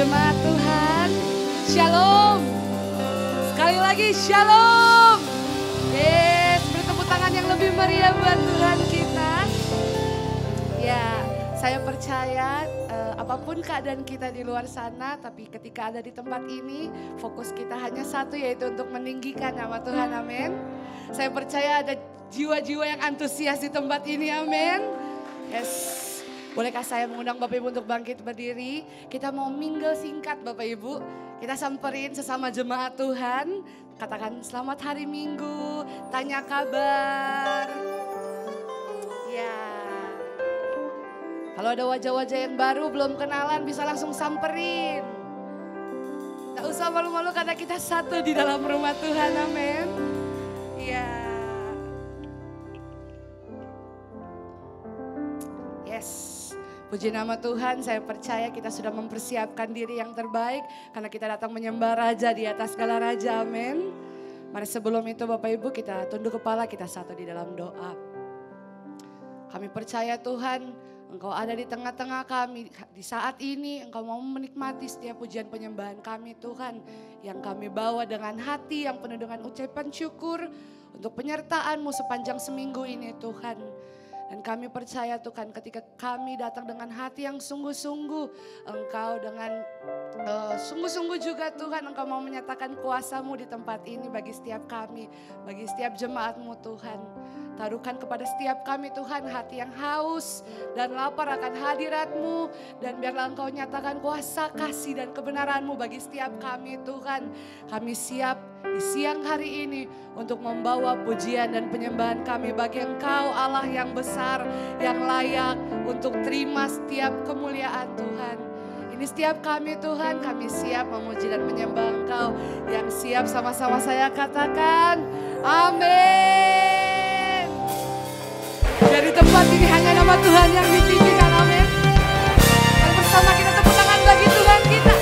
jemaat Tuhan. Shalom. Sekali lagi shalom. Yes, beri tepuk tangan yang lebih meriah buat Tuhan kita. Ya, saya percaya apapun keadaan kita di luar sana, tapi ketika ada di tempat ini, fokus kita hanya satu, yaitu untuk meninggikan nama Tuhan, amin. Saya percaya ada jiwa-jiwa yang antusias di tempat ini, amin. Yes. Bolehkah saya mengundang Bapak Ibu untuk bangkit berdiri? Kita mau mingle singkat Bapak Ibu. Kita samperin sesama jemaat Tuhan. Katakan selamat hari Minggu, tanya kabar. Ya. Kalau ada wajah-wajah yang baru belum kenalan bisa langsung samperin. Gak usah malu-malu karena kita satu di dalam rumah Tuhan, amin. Ya. Yes. Puji nama Tuhan, saya percaya kita sudah mempersiapkan diri yang terbaik karena kita datang menyembah Raja di atas segala Raja, amin. Mari sebelum itu Bapak Ibu kita tunduk kepala, kita satu di dalam doa. Kami percaya Tuhan, Engkau ada di tengah-tengah kami di saat ini. Engkau mau menikmati setiap pujian penyembahan kami Tuhan, yang kami bawa dengan hati yang penuh dengan ucapan syukur untuk penyertaan-Mu sepanjang seminggu ini Tuhan. Dan kami percaya Tuhan, ketika kami datang dengan hati yang sungguh-sungguh, Engkau dengan sungguh-sungguh juga Tuhan, Engkau mau menyatakan kuasa-Mu di tempat ini bagi setiap kami, bagi setiap jemaat-Mu Tuhan. Taruhkan kepada setiap kami Tuhan hati yang haus dan lapar akan hadirat-Mu. Dan biarlah Engkau nyatakan kuasa kasih dan kebenaran-Mu bagi setiap kami Tuhan. Kami siap di siang hari ini untuk membawa pujian dan penyembahan kami bagi Engkau Allah yang besar, yang layak untuk terima setiap kemuliaan Tuhan. Ini setiap kami Tuhan, kami siap memuji dan menyembah Engkau. Yang siap sama-sama saya katakan amin. Dari tempat ini hanya nama Tuhan yang ditinggikan, amin. Dan bersama kita tepuk tangan bagi Tuhan kita.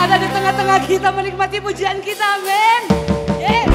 ada di tengah-tengah kita menikmati pujian kita, amin. Yeah.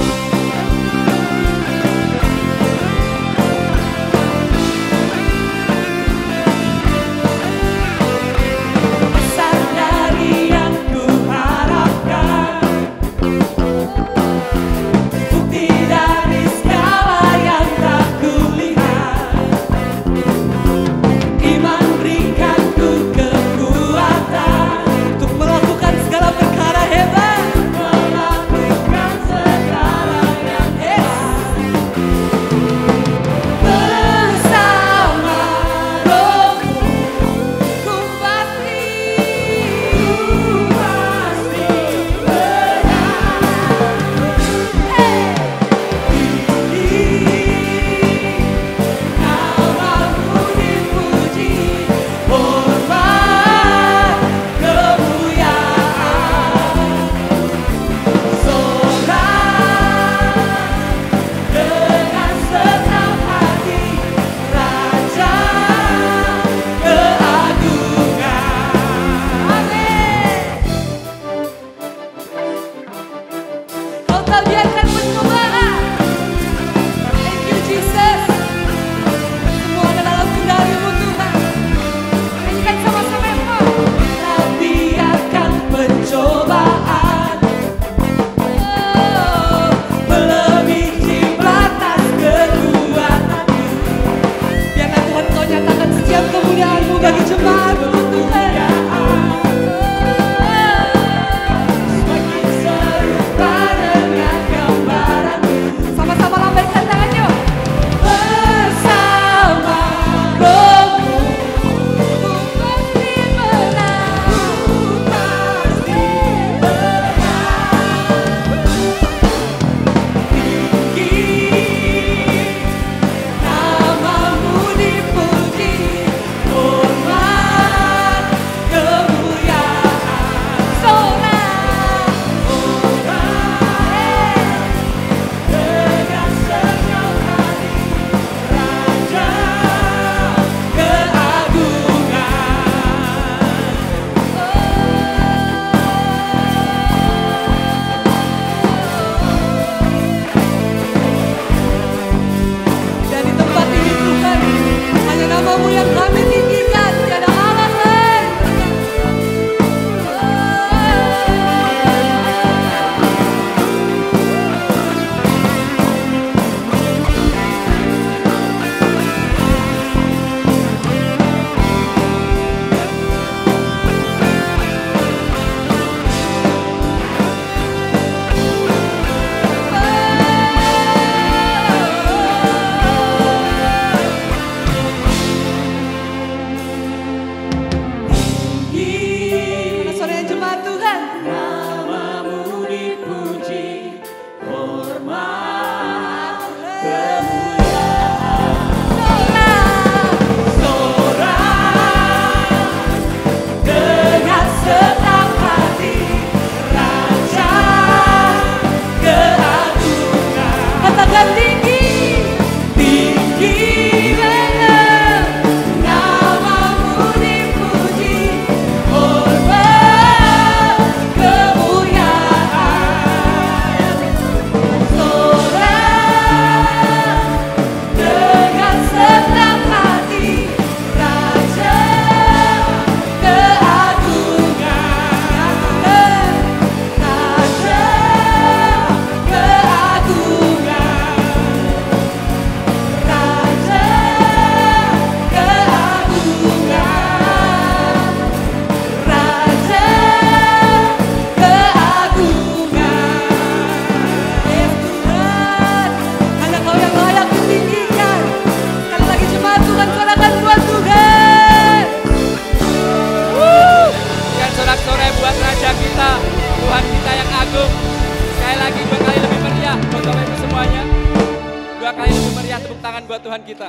Tuhan kita.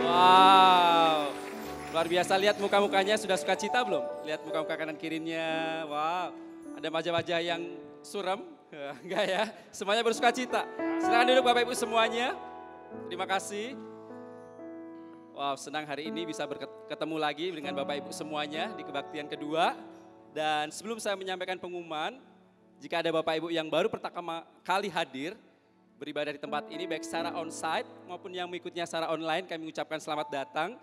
Wow. Luar biasa, lihat muka-mukanya sudah sukacita belum? Lihat muka-muka kanan kirinya. Wow. Ada wajah-wajah yang suram? Enggak ya? Semuanya bersukacita. Silakan duduk Bapak Ibu semuanya. Terima kasih. Wow, senang hari ini bisa ketemu lagi dengan Bapak Ibu semuanya di kebaktian kedua. Dan sebelum saya menyampaikan pengumuman, jika ada Bapak Ibu yang baru pertama kali hadir beribadah di tempat ini, baik secara onsite maupun yang mengikutnya secara online, kami mengucapkan selamat datang.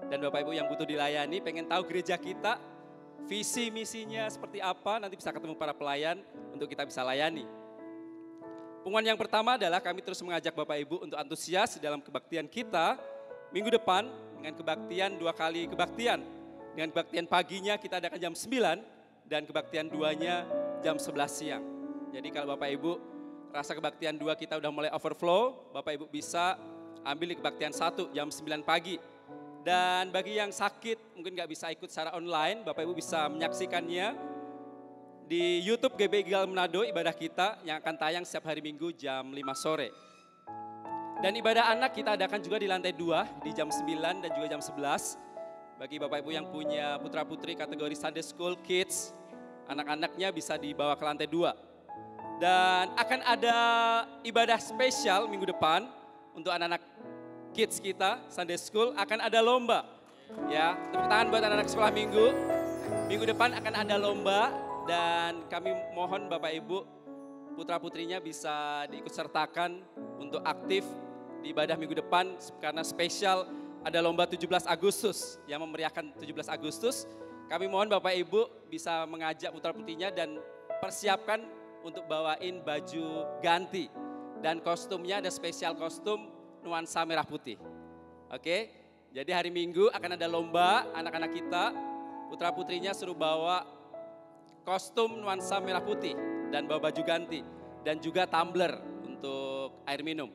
Dan Bapak Ibu yang butuh dilayani, pengen tahu gereja kita, visi misinya seperti apa, nanti bisa ketemu para pelayan untuk kita bisa layani. Pengumuman yang pertama adalah kami terus mengajak Bapak Ibu untuk antusias dalam kebaktian kita minggu depan dengan kebaktian 2 kali kebaktian. Dengan kebaktian paginya kita adakan jam 9 dan kebaktian 2-nya jam 11 siang. Jadi kalau Bapak Ibu rasa kebaktian 2 kita udah mulai overflow, Bapak Ibu bisa ambil di kebaktian 1 jam 9 pagi. Dan bagi yang sakit mungkin gak bisa ikut secara online, Bapak Ibu bisa menyaksikannya di YouTube GBI Gilgal Manado, ibadah kita yang akan tayang setiap hari Minggu jam 5 sore. Dan ibadah anak kita adakan juga di lantai 2 di jam 9 dan juga jam 11. Bagi Bapak Ibu yang punya putra putri kategori Sunday School Kids, anak-anaknya bisa dibawa ke lantai 2. Dan akan ada ibadah spesial minggu depan untuk anak-anak kids kita, Sunday School, akan ada lomba. Ya, tepuk tangan buat anak-anak sekolah minggu. Minggu depan akan ada lomba dan kami mohon Bapak Ibu putra putrinya bisa diikut sertakan untuk aktif di ibadah minggu depan karena spesial ada lomba 17 Agustus yang memeriahkan 17 Agustus. Kami mohon Bapak Ibu bisa mengajak putra putrinya dan persiapkan untuk bawain baju ganti. Dan kostumnya ada spesial kostum nuansa merah putih. Oke, jadi hari Minggu akan ada lomba anak-anak kita, putra putrinya suruh bawa kostum nuansa merah putih dan bawa baju ganti. Dan juga tumbler untuk air minum.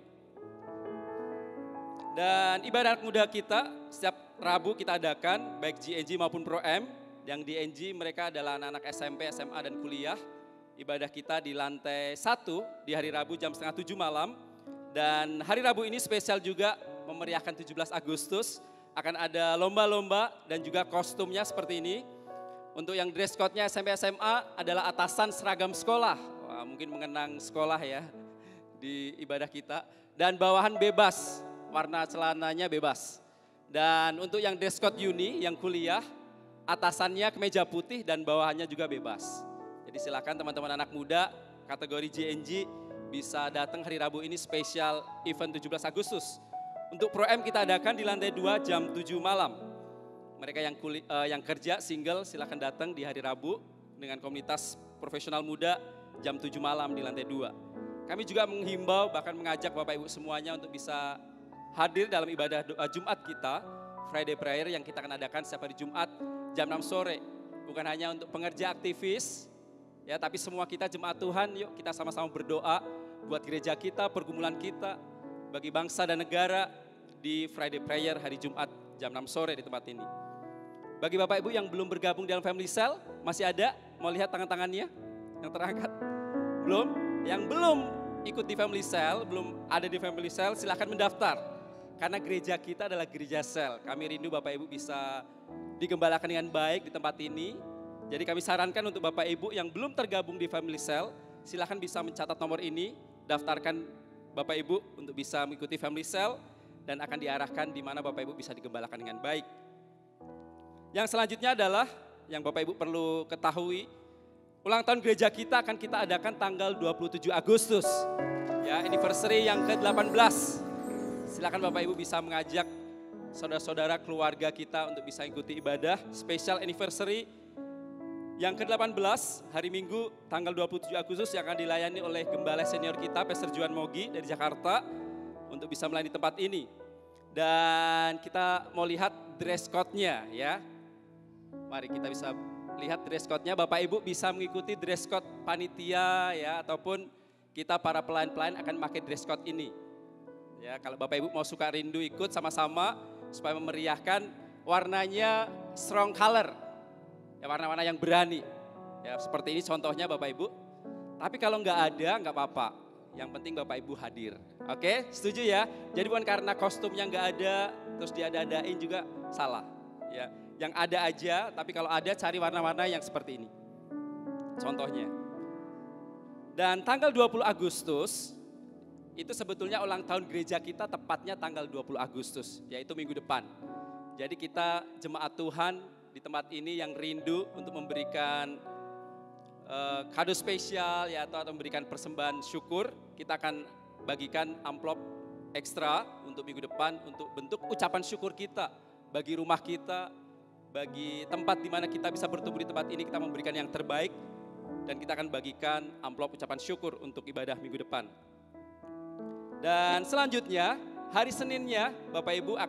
Dan ibadah anak muda kita setiap Rabu kita adakan baik GNG maupun Pro M. Yang di NG mereka adalah anak-anak SMP, SMA dan kuliah. Ibadah kita di lantai 1 di hari Rabu jam 6:30 malam. Dan hari Rabu ini spesial juga memeriahkan 17 Agustus. Akan ada lomba-lomba dan juga kostumnya seperti ini. Untuk yang dress code-nya SMP SMA adalah atasan seragam sekolah. Wah, mungkin mengenang sekolah ya di ibadah kita. Dan bawahan bebas, warna celananya bebas. Dan untuk yang dress code uni, yang kuliah, atasannya kemeja putih dan bawahannya juga bebas. Jadi silakan teman-teman anak muda kategori JNG bisa datang hari Rabu ini spesial event 17 Agustus. Untuk Pro M kita adakan di lantai 2 jam 7 malam. Mereka yang kerja single silakan datang di hari Rabu dengan komunitas profesional muda jam 7 malam di lantai 2. Kami juga menghimbau bahkan mengajak Bapak Ibu semuanya untuk bisa hadir dalam ibadah doa Jumat kita, Friday Prayer yang kita akan adakan setiap hari Jumat jam 6 sore. Bukan hanya untuk pengerja aktivis, ya, tapi semua kita jemaat Tuhan, yuk kita sama-sama berdoa buat gereja kita, pergumulan kita, bagi bangsa dan negara di Friday Prayer hari Jumat jam 6 sore di tempat ini. Bagi Bapak Ibu yang belum bergabung dalam Family Cell, masih ada? Mau lihat tangan-tangannya yang terangkat? Belum? Yang belum ikut di Family Cell, belum ada di Family Cell, silahkan mendaftar. Karena gereja kita adalah gereja sel. Kami rindu Bapak Ibu bisa digembalakan dengan baik di tempat ini. Jadi kami sarankan untuk Bapak Ibu yang belum tergabung di Family Cell, silahkan bisa mencatat nomor ini, daftarkan Bapak Ibu untuk bisa mengikuti Family Cell dan akan diarahkan di mana Bapak Ibu bisa digembalakan dengan baik. Yang selanjutnya adalah yang Bapak Ibu perlu ketahui, ulang tahun gereja kita akan kita adakan tanggal 27 Agustus. Ya, anniversary yang ke-18. Silakan Bapak Ibu bisa mengajak saudara-saudara keluarga kita untuk bisa ikuti ibadah special anniversary yang ke-18 hari Minggu tanggal 27 Agustus yang akan dilayani oleh gembala senior kita Pastor Juan Mogi dari Jakarta untuk bisa melayani tempat ini. Dan kita mau lihat dress code-nya ya. Mari kita bisa lihat dress code-nya. Bapak Ibu bisa mengikuti dress code panitia ya ataupun kita para pelayan-pelayan akan pakai dress code ini. Ya, kalau Bapak Ibu mau suka rindu ikut sama-sama supaya memeriahkan, warnanya strong color. Ya, warna-warna yang berani. Ya, seperti ini contohnya Bapak Ibu. Tapi kalau nggak ada nggak apa-apa. Yang penting Bapak Ibu hadir. Oke, setuju ya? Jadi bukan karena kostumnya nggak ada terus diada-adain juga salah. Ya, yang ada aja. Tapi kalau ada cari warna-warna yang seperti ini. Contohnya. Dan tanggal 20 Agustus itu sebetulnya ulang tahun gereja kita tepatnya tanggal 20 Agustus, yaitu minggu depan. Jadi kita jemaat Tuhan di tempat ini yang rindu untuk memberikan kado spesial ya atau memberikan persembahan syukur, kita akan bagikan amplop ekstra untuk minggu depan untuk bentuk ucapan syukur kita bagi rumah kita, bagi tempat di mana kita bisa bertumbuh di tempat ini, kita memberikan yang terbaik dan kita akan bagikan amplop ucapan syukur untuk ibadah minggu depan. Dan selanjutnya hari Seninnya Bapak Ibu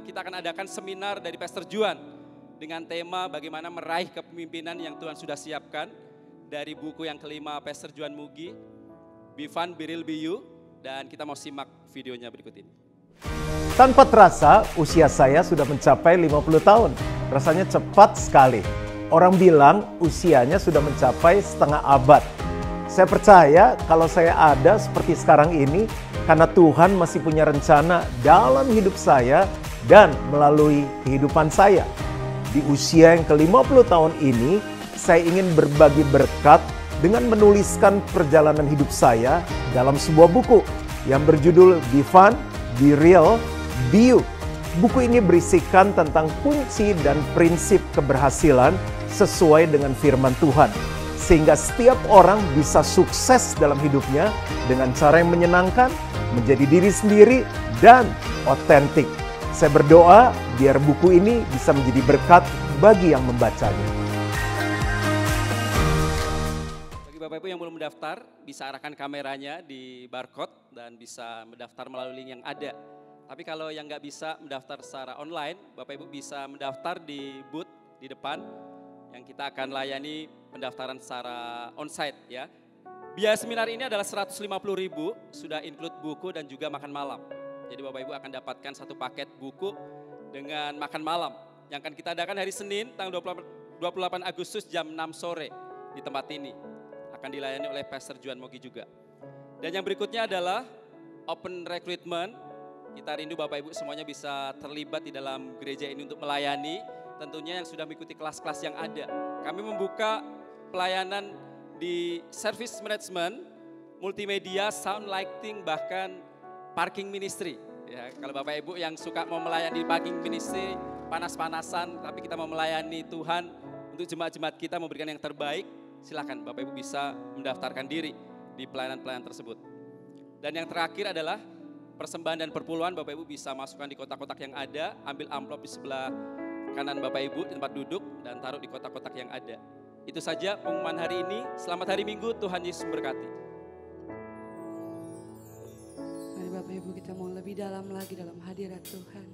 kita akan adakan seminar dari Pastor Juan dengan tema bagaimana meraih kepemimpinan yang Tuhan sudah siapkan dari buku yang kelima Pastor Juan Mugi, Be Fun, Be Real, Be You, dan kita mau simak videonya berikut ini. Tanpa terasa usia saya sudah mencapai 50 tahun. Rasanya cepat sekali. Orang bilang usianya sudah mencapai setengah abad. Saya percaya kalau saya ada seperti sekarang ini karena Tuhan masih punya rencana dalam hidup saya dan melalui kehidupan saya. Di usia yang ke-50 tahun ini, saya ingin berbagi berkat dengan menuliskan perjalanan hidup saya dalam sebuah buku yang berjudul Be Fun, Be Real, Be You. Buku ini berisikan tentang kunci dan prinsip keberhasilan sesuai dengan firman Tuhan. Sehingga setiap orang bisa sukses dalam hidupnya dengan cara yang menyenangkan, menjadi diri sendiri, dan otentik. Saya berdoa biar buku ini bisa menjadi berkat bagi yang membacanya. Bapak Ibu yang belum mendaftar bisa arahkan kameranya di barcode dan bisa mendaftar melalui link yang ada. Tapi kalau yang nggak bisa mendaftar secara online, Bapak Ibu bisa mendaftar di booth di depan yang kita akan layani pendaftaran secara onsite ya. Biaya seminar ini adalah 150.000, sudah include buku dan juga makan malam. Jadi Bapak Ibu akan dapatkan satu paket buku dengan makan malam yang akan kita adakan hari Senin tanggal 28 Agustus jam 6 sore di tempat ini. Akan dilayani oleh Pastor Juan Mugi juga. Dan yang berikutnya adalah open recruitment. Kita rindu Bapak Ibu semuanya bisa terlibat di dalam gereja ini untuk melayani. Tentunya yang sudah mengikuti kelas-kelas yang ada. Kami membuka pelayanan di service management, multimedia, sound lighting, bahkan parking ministry. Ya, kalau Bapak Ibu yang suka mau melayani parking ministry, panas-panasan, tapi kita mau melayani Tuhan untuk jemaat-jemaat kita memberikan yang terbaik, silakan Bapak Ibu bisa mendaftarkan diri di pelayanan-pelayanan tersebut. Dan yang terakhir adalah persembahan dan perpuluhan. Bapak Ibu bisa masukkan di kotak-kotak yang ada, ambil amplop di sebelah kanan Bapak Ibu di tempat duduk dan taruh di kotak-kotak yang ada. Itu saja pengumuman hari ini. Selamat hari Minggu, Tuhan Yesus memberkati. Mari Bapak Ibu kita mau lebih dalam lagi dalam hadirat Tuhan.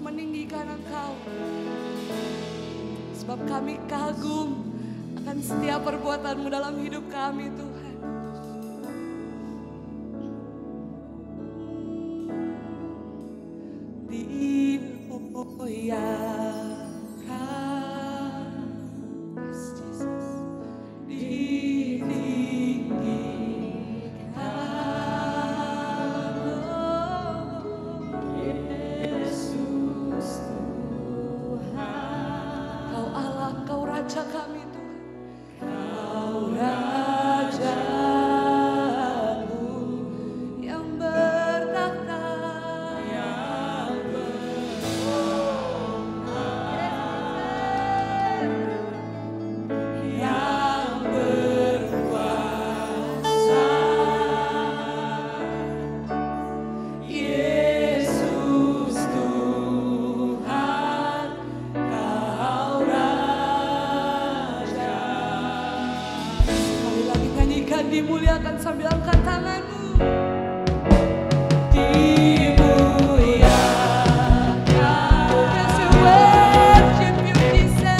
terus meninggikan Engkau. Sebab kami kagum akan setiap perbuatan-Mu dalam hidup kami Tuhan. Dimuliakan, yes, Jesus. Ditinggikan, oh, Yesus Tuhan. Kau Allah, Kau Raja kami Tuhan. Kau Raja-Mu yang bertakhta, yang berkuasa. Yesus Tuhan, Kau Raja. Sekali lagi nyanyikan, dimuliakan sambil angkat tanganmu. Dimuliakan. Yes, we worship you, Jesus.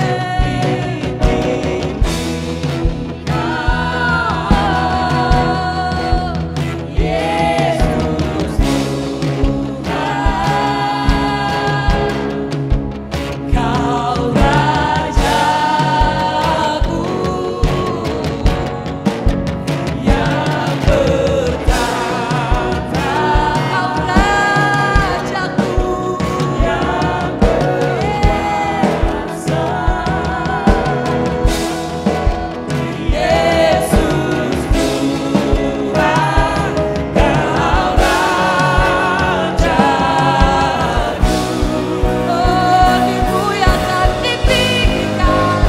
Yesus Tuhan, Kau Raja-Ku yang bertakhta. Kau Raja-Ku yang berkuasa. Yesus Tuhan, Kau Raja-Ku. Oh, dimuliakan, ditinggikan,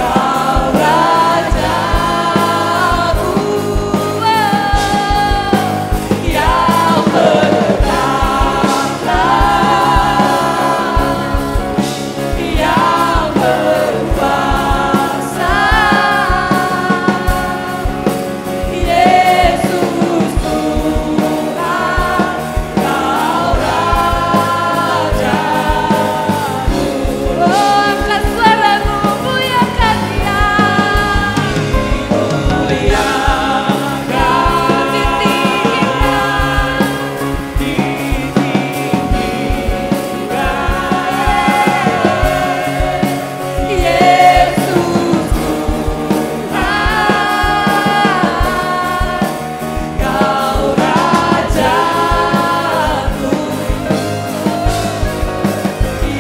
Kau Raja-Ku yang bertakhta, yang berkuasa. Yesus Tuhan, Kau Raja-Ku. Oh, angkat suaramu, muliakan Dia. Dimuliakan, ditinggikan. Yesus Tuhan, Kau Raja-Ku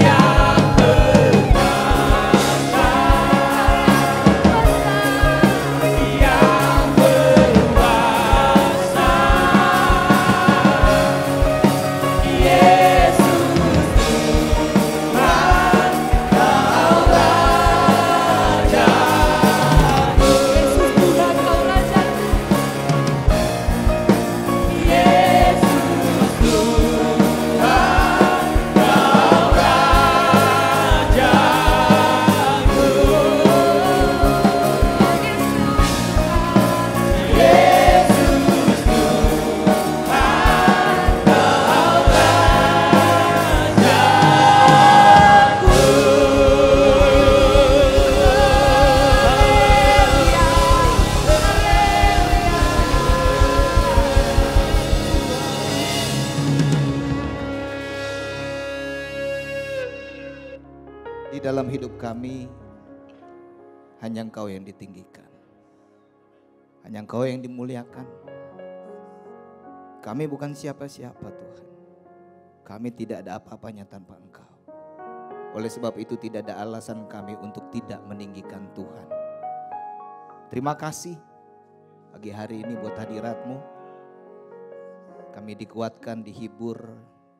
yang bertakhta, yang berkuasa. Yesus Tuhan, Kau Raja-Ku. Yesus Tuhan, Kau Raja-Ku. Yesus Tuhan, Kau Raja-Ku. Di dalam hidup kami, hanya Engkau yang ditinggikan. Hanya Engkau yang dimuliakan. Kami bukan siapa-siapa Tuhan. Kami tidak ada apa-apanya tanpa Engkau. Oleh sebab itu tidak ada alasan kami untuk tidak meninggikan Tuhan. Terima kasih pagi hari ini buat hadirat-Mu. Kami dikuatkan, dihibur,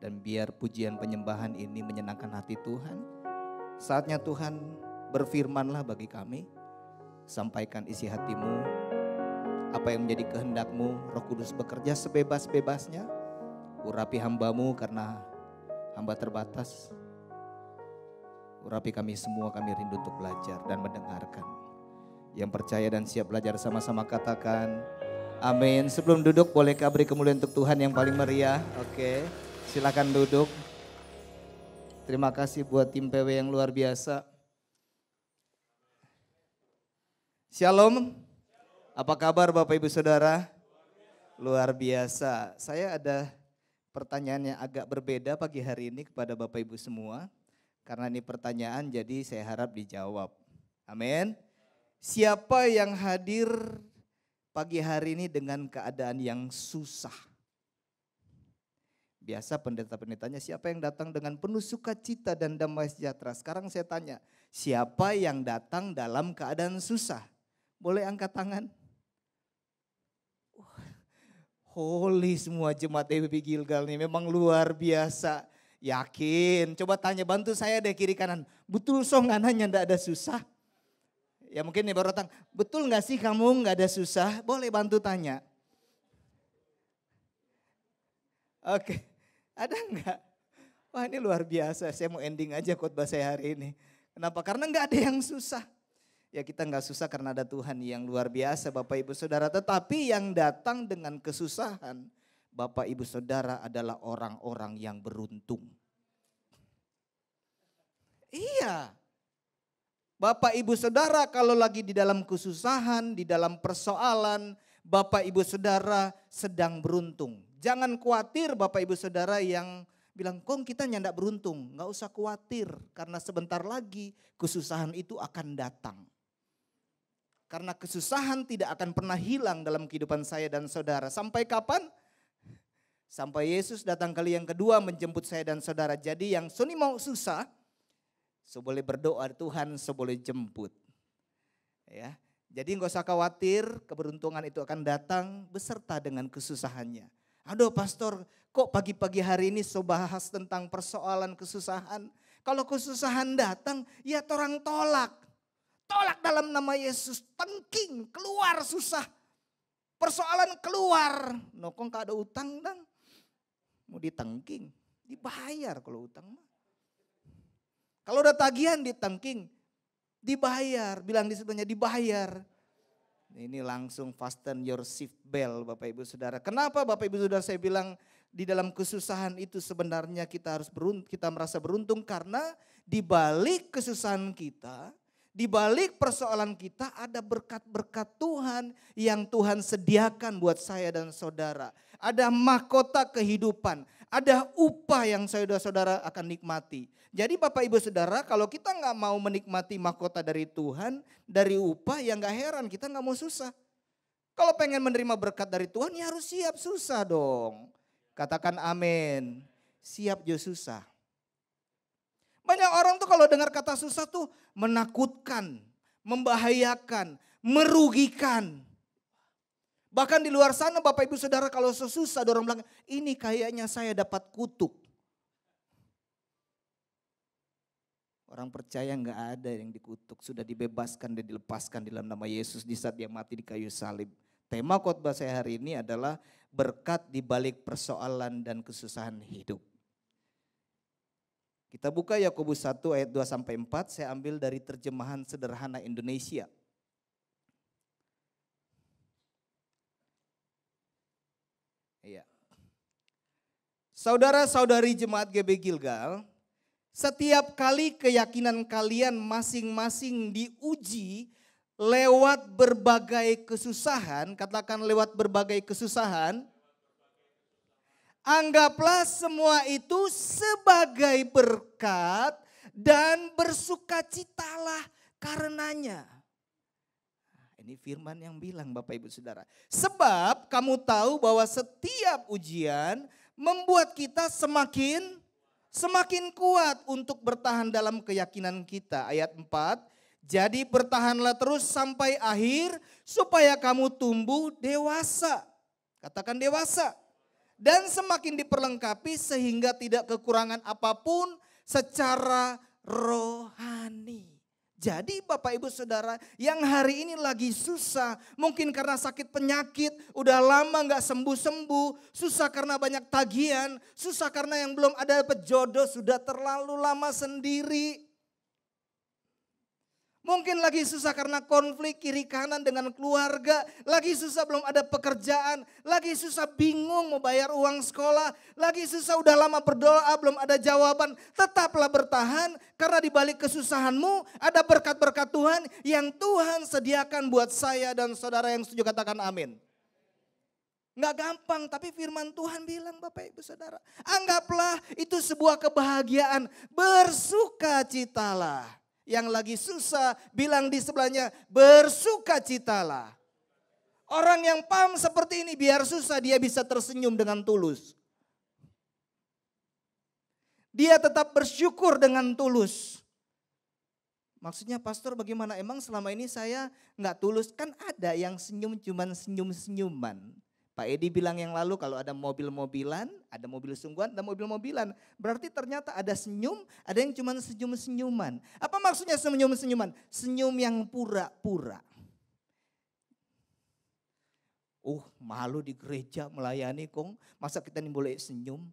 dan biar pujian penyembahan ini menyenangkan hati Tuhan. Saatnya Tuhan berfirman-Lah bagi kami. Sampaikan isi hati-Mu. Apa yang menjadi kehendak-Mu, Roh Kudus bekerja sebebas-bebasnya. Urapi hamba-Mu karena hamba terbatas. Urapi kami semua, kami rindu untuk belajar dan mendengarkan. Yang percaya dan siap belajar sama-sama katakan amin. Sebelum duduk bolehkah beri kemuliaan untuk Tuhan yang paling meriah? Oke, silakan duduk. Terima kasih buat tim PW yang luar biasa. Shalom. Apa kabar Bapak Ibu Saudara? Luar biasa. Saya ada pertanyaan yang agak berbeda pagi hari ini kepada Bapak Ibu semua. Karena ini pertanyaan jadi saya harap dijawab. Amin. Siapa yang hadir pagi hari ini dengan keadaan yang susah? Biasa pendeta-pendetanya siapa yang datang dengan penuh sukacita dan damai sejahtera. Sekarang saya tanya, siapa yang datang dalam keadaan susah? Boleh angkat tangan? Holy semua jemaat EBB Gilgal ini memang luar biasa. Yakin, coba tanya bantu saya deh kiri kanan. Betul songananya nggak ada susah? Ya mungkin nih baru datang, betul nggak sih kamu nggak ada susah? Boleh bantu tanya. Oke, ada nggak? Wah ini luar biasa, saya mau ending aja khotbah saya hari ini. Kenapa? Karena nggak ada yang susah. Ya kita nggak susah karena ada Tuhan yang luar biasa Bapak Ibu Saudara. Tetapi yang datang dengan kesusahan Bapak Ibu Saudara adalah orang-orang yang beruntung. Iya. Bapak Ibu Saudara kalau lagi di dalam kesusahan, di dalam persoalan, Bapak Ibu Saudara sedang beruntung. Jangan khawatir Bapak Ibu Saudara yang bilang, kok kita nyandak beruntung. Nggak usah khawatir karena sebentar lagi kesusahan itu akan datang. Karena kesusahan tidak akan pernah hilang dalam kehidupan saya dan saudara. Sampai kapan? Sampai Yesus datang kali yang kedua menjemput saya dan saudara. Jadi yang suni mau susah, so boleh berdoa Tuhan, so boleh jemput. Ya, jadi nggak usah khawatir, keberuntungan itu akan datang beserta dengan kesusahannya. Aduh pastor, kok pagi-pagi hari ini so bahas tentang persoalan kesusahan. Kalau kesusahan datang, ya orang tolak. Tolak dalam nama Yesus, tengking, keluar susah. Persoalan keluar. No kok gak ada utang dong. Mau ditengking, dibayar kalau utang mah. Kalau udah tagihan ditengking, dibayar. Bilang di sebelahnya dibayar. Ini langsung fasten your seat belt Bapak Ibu Saudara. Kenapa Bapak Ibu Saudara saya bilang di dalam kesusahan itu sebenarnya kita merasa beruntung karena di balik kesusahan kita, di balik persoalan kita ada berkat-berkat Tuhan yang Tuhan sediakan buat saya dan saudara. Ada mahkota kehidupan, ada upah yang saudara-saudara akan nikmati. Jadi Bapak Ibu Saudara kalau kita nggak mau menikmati mahkota dari Tuhan, dari upah ya nggak heran kita nggak mau susah. Kalau pengen menerima berkat dari Tuhan ya harus siap susah dong. Katakan amin, siap jo susah. Banyak orang tuh kalau dengar kata susah tuh menakutkan, membahayakan, merugikan. Bahkan di luar sana Bapak Ibu Saudara kalau susah orang bilang ini kayaknya saya dapat kutuk. Orang percaya nggak ada yang dikutuk, sudah dibebaskan dan dilepaskan di dalam nama Yesus di saat dia mati di kayu salib. Tema khotbah saya hari ini adalah berkat di balik persoalan dan kesusahan hidup. Kita buka Yakobus 1 ayat 2-4, saya ambil dari terjemahan sederhana Indonesia. Iya. Saudara-saudari jemaat GB Gilgal, setiap kali keyakinan kalian masing-masing diuji lewat berbagai kesusahan, katakan lewat berbagai kesusahan, anggaplah semua itu sebagai berkat dan bersukacitalah karenanya. Ini firman yang bilang Bapak Ibu Saudara. Sebab kamu tahu bahwa setiap ujian membuat kita semakin kuat untuk bertahan dalam keyakinan kita. Ayat 4, jadi bertahanlah terus sampai akhir supaya kamu tumbuh dewasa. Katakan dewasa. Dan semakin diperlengkapi sehingga tidak kekurangan apapun secara rohani. Jadi Bapak Ibu Saudara yang hari ini lagi susah, mungkin karena sakit penyakit, udah lama gak sembuh-sembuh, susah karena banyak tagihan, susah karena yang belum ada pejodoh, sudah terlalu lama sendiri. Mungkin lagi susah karena konflik kiri kanan dengan keluarga, lagi susah belum ada pekerjaan, lagi susah bingung mau bayar uang sekolah, lagi susah udah lama berdoa belum ada jawaban. Tetaplah bertahan karena di balik kesusahanmu ada berkat-berkat Tuhan yang Tuhan sediakan buat saya dan saudara yang setuju katakan amin. Nggak gampang, tapi firman Tuhan bilang Bapak Ibu Saudara, anggaplah itu sebuah kebahagiaan, bersukacitalah. Yang lagi susah bilang di sebelahnya bersukacitalah. Orang yang paham seperti ini biar susah dia bisa tersenyum dengan tulus. Dia tetap bersyukur dengan tulus. Maksudnya pastor bagaimana, emang selama ini saya nggak tulus? Kan ada yang senyum cuman senyum-senyuman. Pak Edi bilang yang lalu kalau ada mobil-mobilan, ada mobil sungguhan, ada mobil-mobilan. Berarti ternyata ada senyum, ada yang cuma senyum-senyuman. Apa maksudnya senyum-senyuman? Senyum yang pura-pura. Malu di gereja melayani kong, masa kita ini boleh senyum?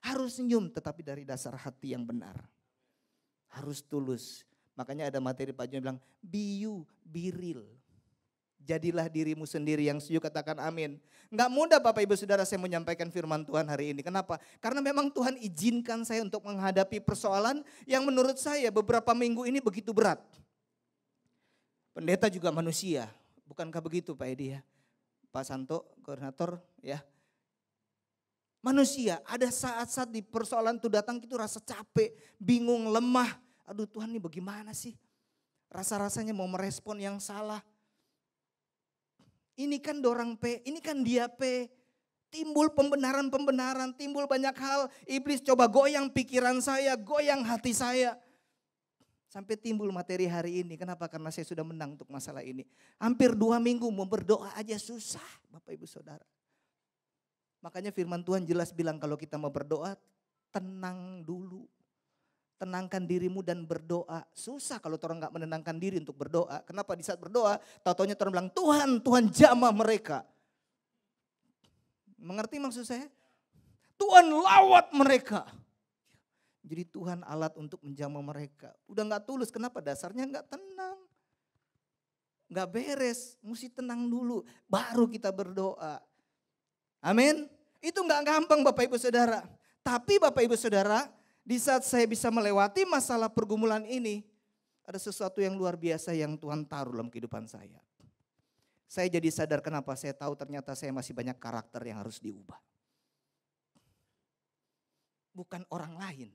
Harus senyum tetapi dari dasar hati yang benar. Harus tulus. Makanya ada materi Pak John bilang, be you, be real. Jadilah dirimu sendiri, yang setuju katakan amin. Enggak mudah Bapak Ibu Saudara saya menyampaikan firman Tuhan hari ini. Kenapa? Karena memang Tuhan izinkan saya untuk menghadapi persoalan yang menurut saya beberapa minggu ini begitu berat. Pendeta juga manusia, bukankah begitu Pak Edi ya? Pak Santo, koordinator ya. Manusia, ada saat-saat di persoalan itu datang itu rasa capek, bingung, lemah. Aduh Tuhan ini bagaimana sih? Rasa-rasanya mau merespon yang salah. Ini kan dorang P, ini kan dia P. Timbul pembenaran-pembenaran, timbul banyak hal. Iblis coba goyang pikiran saya, goyang hati saya. Sampai timbul materi hari ini. Kenapa? Karena saya sudah menang untuk masalah ini. Hampir 2 minggu mau berdoa aja susah Bapak Ibu Saudara. Makanya firman Tuhan jelas bilang kalau kita mau berdoa, tenang dulu. Tenangkan dirimu dan berdoa. Susah kalau orang gak menenangkan diri untuk berdoa. Kenapa? Di saat berdoa, tau-taunya orang bilang, Tuhan jamah mereka. Mengerti maksud saya? Tuhan lawat mereka. Jadi Tuhan alat untuk menjamah mereka. Udah gak tulus, kenapa? Dasarnya gak tenang. Gak beres, mesti tenang dulu. Baru kita berdoa. Amin. Itu gak gampang Bapak Ibu Saudara. Tapi Bapak Ibu Saudara, di saat saya bisa melewati masalah pergumulan ini, ada sesuatu yang luar biasa yang Tuhan taruh dalam kehidupan saya. Saya jadi sadar kenapa saya tahu ternyata saya masih banyak karakter yang harus diubah. Bukan orang lain.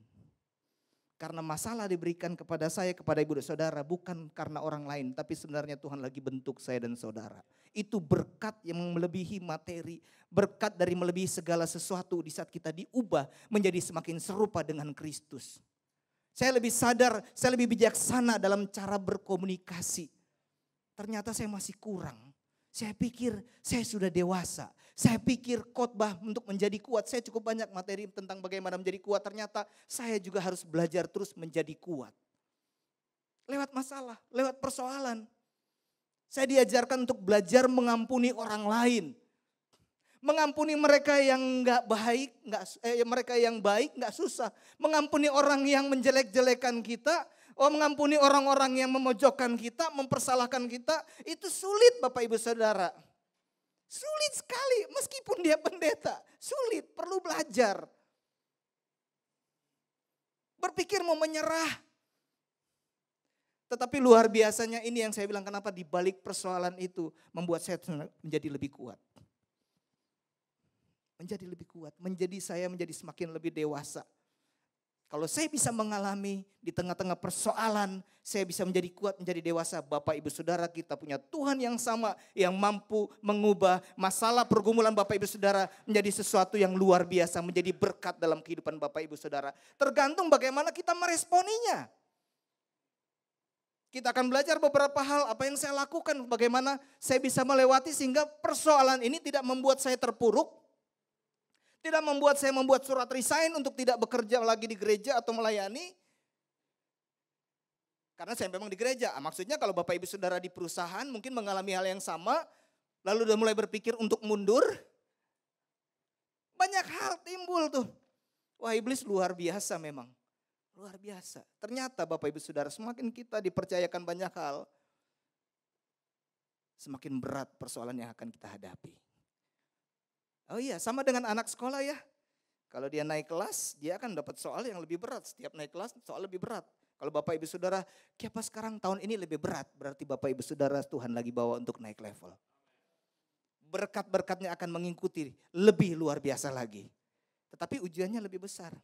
Karena masalah diberikan kepada saya, kepada ibu dan saudara, bukan karena orang lain, tapi sebenarnya Tuhan lagi bentuk saya dan saudara. Itu berkat yang melebihi materi, berkat dari melebihi segala sesuatu di saat kita diubah menjadi semakin serupa dengan Kristus. Saya lebih sadar, saya lebih bijaksana dalam cara berkomunikasi. Ternyata saya masih kurang. Saya pikir saya sudah dewasa. Saya pikir khotbah untuk menjadi kuat. Saya cukup banyak materi tentang bagaimana menjadi kuat. Ternyata saya juga harus belajar terus menjadi kuat. Lewat masalah, lewat persoalan. Saya diajarkan untuk belajar mengampuni orang lain. Mengampuni mereka yang enggak baik, mereka yang baik enggak susah. Mengampuni orang yang menjelek-jelekan kita. Mengampuni orang-orang yang memojokkan kita, mempersalahkan kita. Itu sulit Bapak Ibu Saudara. Sulit sekali meskipun dia pendeta. Sulit, perlu belajar. Berpikir mau menyerah. Tetapi luar biasanya ini yang saya bilang kenapa di balik persoalan itu membuat saya menjadi lebih kuat. Menjadi lebih kuat, saya menjadi semakin lebih dewasa. Kalau saya bisa mengalami di tengah-tengah persoalan, saya bisa menjadi kuat, menjadi dewasa. Bapak Ibu Saudara, kita punya Tuhan yang sama yang mampu mengubah masalah pergumulan Bapak Ibu Saudara menjadi sesuatu yang luar biasa, menjadi berkat dalam kehidupan Bapak Ibu Saudara. Tergantung bagaimana kita meresponinya. Kita akan belajar beberapa hal apa yang saya lakukan, bagaimana saya bisa melewati sehingga persoalan ini tidak membuat saya terpuruk. Tidak membuat saya membuat surat resign untuk tidak bekerja lagi di gereja atau melayani. Karena saya memang di gereja. Maksudnya kalau Bapak Ibu Saudara di perusahaan mungkin mengalami hal yang sama, lalu udah mulai berpikir untuk mundur, banyak hal timbul tuh. Wah, iblis luar biasa memang. Luar biasa. Ternyata Bapak Ibu Saudara, semakin kita dipercayakan banyak hal, semakin berat persoalan yang akan kita hadapi. Oh iya, sama dengan anak sekolah ya. Kalau dia naik kelas, dia akan dapat soal yang lebih berat. Setiap naik kelas, soal lebih berat. Kalau Bapak Ibu Saudara, kenapa sekarang tahun ini lebih berat? Berarti Bapak Ibu Saudara Tuhan lagi bawa untuk naik level. Berkat-berkatnya akan mengikuti lebih luar biasa lagi. Tetapi ujiannya lebih besar.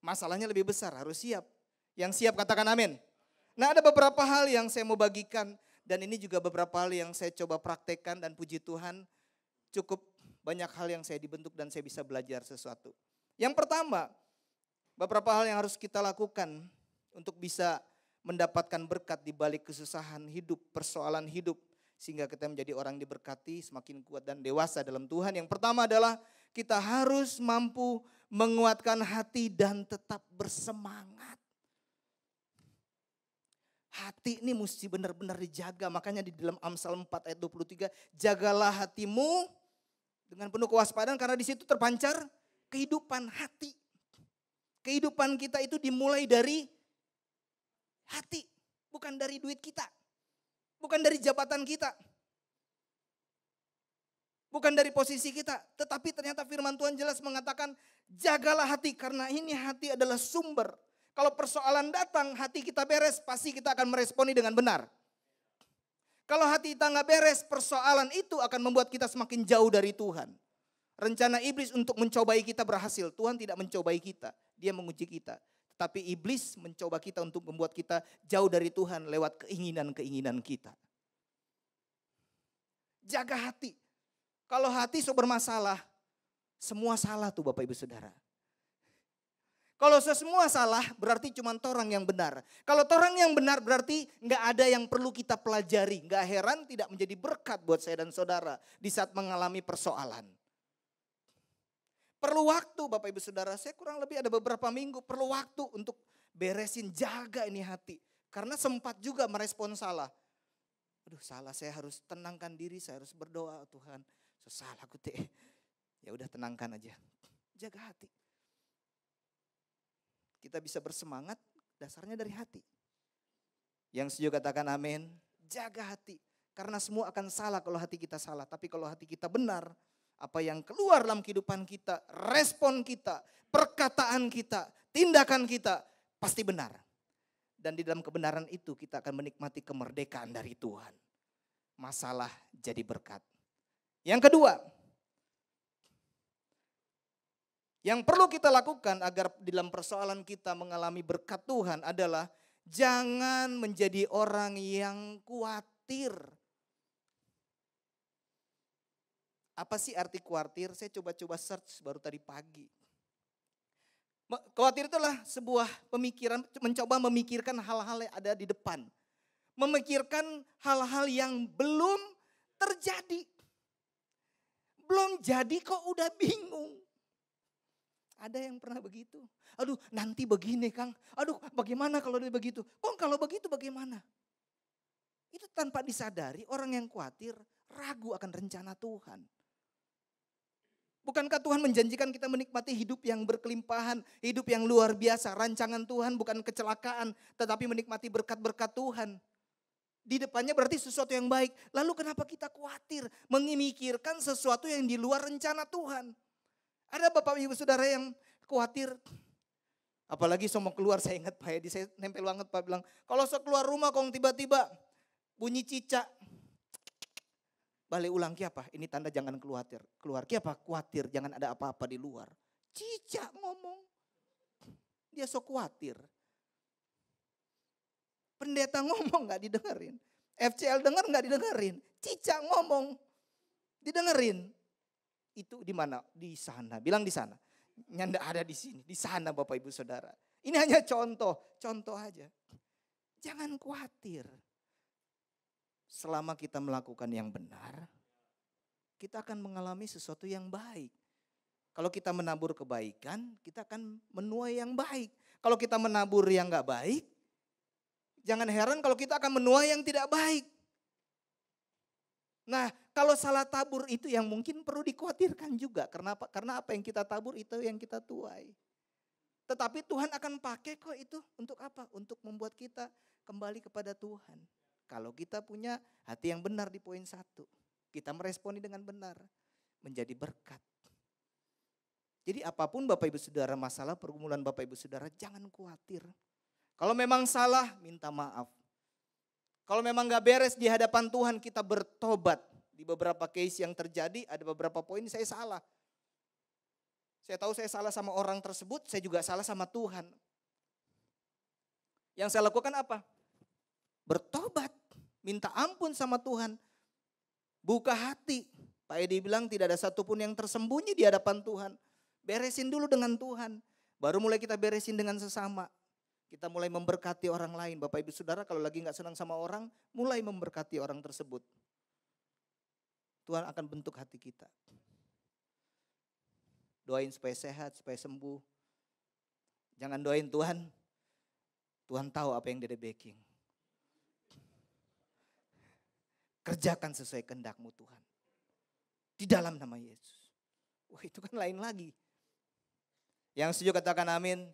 Masalahnya lebih besar, harus siap. Yang siap katakan amin. Nah, ada beberapa hal yang saya mau bagikan. Dan ini juga beberapa hal yang saya coba praktekkan, dan puji Tuhan cukup banyak hal yang saya dibentuk dan saya bisa belajar sesuatu. Yang pertama, beberapa hal yang harus kita lakukan untuk bisa mendapatkan berkat di balik kesusahan hidup, persoalan hidup. Sehingga kita menjadi orang diberkati, semakin kuat dan dewasa dalam Tuhan. Yang pertama adalah kita harus mampu menguatkan hati dan tetap bersemangat. Hati ini mesti benar-benar dijaga. Makanya di dalam Amsal 4 ayat 23, jagalah hatimu dengan penuh kewaspadaan karena di situ terpancar kehidupan hati. Kehidupan kita itu dimulai dari hati, bukan dari duit kita. Bukan dari jabatan kita. Bukan dari posisi kita. Tetapi ternyata firman Tuhan jelas mengatakan jagalah hati karena ini hati adalah sumber. Kalau persoalan datang hati kita beres pasti kita akan meresponi dengan benar. Kalau hati kita nggak beres persoalan itu akan membuat kita semakin jauh dari Tuhan. Rencana iblis untuk mencobai kita berhasil. Tuhan tidak mencobai kita, dia menguji kita. Tapi iblis mencoba kita untuk membuat kita jauh dari Tuhan lewat keinginan-keinginan kita. Jaga hati. Kalau hati bermasalah, semua salah tuh Bapak Ibu Saudara. Kalau semua salah berarti cuma torang yang benar. Kalau torang yang benar berarti nggak ada yang perlu kita pelajari. Nggak heran tidak menjadi berkat buat saya dan saudara di saat mengalami persoalan. Perlu waktu Bapak Ibu Saudara, saya kurang lebih ada beberapa minggu perlu waktu untuk beresin, jaga ini hati. Karena sempat juga merespon salah. Aduh salah, saya harus tenangkan diri, saya harus berdoa Tuhan. Salah aku teh. Ya udah tenangkan aja. Jaga hati. Kita bisa bersemangat dasarnya dari hati. Yang setuju katakan amin. Jaga hati. Karena semua akan salah kalau hati kita salah. Tapi kalau hati kita benar, apa yang keluar dalam kehidupan kita, respon kita, perkataan kita, tindakan kita pasti benar. Dan di dalam kebenaran itu kita akan menikmati kemerdekaan dari Tuhan. Masalah jadi berkat. Yang kedua, yang perlu kita lakukan agar di dalam persoalan kita mengalami berkat Tuhan adalah jangan menjadi orang yang khawatir. Apa sih arti khawatir? Saya coba-coba search baru tadi pagi. Khawatir itulah sebuah pemikiran, mencoba memikirkan hal-hal yang ada di depan. Memikirkan hal-hal yang belum terjadi. Belum jadi kok udah bingung. Ada yang pernah begitu? Aduh nanti begini Kang. Aduh bagaimana kalau dia begitu? Kok kalau begitu bagaimana? Itu tanpa disadari orang yang khawatir ragu akan rencana Tuhan. Bukankah Tuhan menjanjikan kita menikmati hidup yang berkelimpahan, hidup yang luar biasa. Rancangan Tuhan bukan kecelakaan, tetapi menikmati berkat-berkat Tuhan. Di depannya berarti sesuatu yang baik. Lalu kenapa kita khawatir memikirkan sesuatu yang di luar rencana Tuhan? Ada Bapak Ibu Saudara yang khawatir. Apalagi mau keluar, saya ingat Pak Edi, saya nempel banget Pak bilang. Kalau keluar rumah kong tiba-tiba bunyi cicak. Balik ulang apa? Ini tanda jangan khawatir. Keluar apa? Khawatir, jangan ada apa-apa di luar. Cicak ngomong. Dia sok khawatir. Pendeta ngomong gak didengerin. FCL denger gak didengerin. Cicak ngomong. Didengerin. Itu di mana? Di sana. Bilang di sana. Nyanda ada di sini. Di sana Bapak Ibu Saudara. Ini hanya contoh. Contoh aja. Jangan khawatir. Selama kita melakukan yang benar, kita akan mengalami sesuatu yang baik. Kalau kita menabur kebaikan, kita akan menuai yang baik. kalau kita menabur yang gak baik, jangan heran kalau kita akan menuai yang tidak baik. Nah, kalau salah tabur itu yang mungkin perlu dikhawatirkan juga. Karena apa yang kita tabur itu yang kita tuai. Tetapi Tuhan akan pakai kok itu untuk apa? Untuk membuat kita kembali kepada Tuhan. Kalau kita punya hati yang benar di poin 1. Kita meresponi dengan benar. Menjadi berkat. Jadi apapun Bapak Ibu Saudara masalah pergumulan Bapak Ibu Saudara jangan khawatir. Kalau memang salah minta maaf. Kalau memang gak beres di hadapan Tuhan kita bertobat. Di beberapa case yang terjadi ada beberapa poin saya salah. Saya tahu saya salah sama orang tersebut, saya juga salah sama Tuhan. Yang saya lakukan apa? Bertobat, minta ampun sama Tuhan. Buka hati. Pak Edi bilang tidak ada satupun yang tersembunyi di hadapan Tuhan. Beresin dulu dengan Tuhan. Baru mulai kita beresin dengan sesama. Kita mulai memberkati orang lain. Bapak Ibu Saudara kalau lagi gak senang sama orang, mulai memberkati orang tersebut. Tuhan akan bentuk hati kita. Doain supaya sehat, supaya sembuh. Jangan doain Tuhan. Tuhan tahu apa yang dia baking. Kerjakan sesuai kehendak-Mu Tuhan. Di dalam nama Yesus. Wah itu kan lain lagi. Yang setuju katakan amin.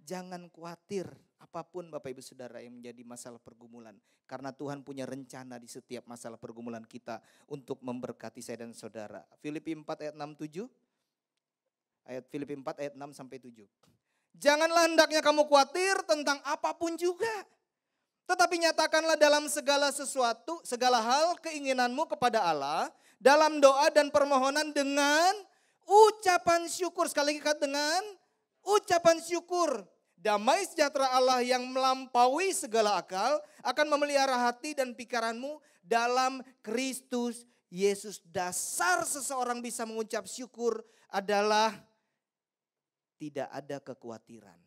Jangan khawatir apapun Bapak Ibu Saudara yang menjadi masalah pergumulan. Karena Tuhan punya rencana di setiap masalah pergumulan kita untuk memberkati saya dan saudara. Filipi 4 ayat 6-7. Filipi 4 ayat 6 sampai 7. Janganlah hendaknya kamu khawatir tentang apapun juga. Tetapi nyatakanlah dalam segala sesuatu, segala hal keinginanmu kepada Allah. Dalam doa dan permohonan dengan ucapan syukur. Sekali lagi kata dengan ucapan syukur. Damai sejahtera Allah yang melampaui segala akal akan memelihara hati dan pikiranmu dalam Kristus Yesus. Dasar seseorang bisa mengucap syukur adalah tidak ada kekhawatiran.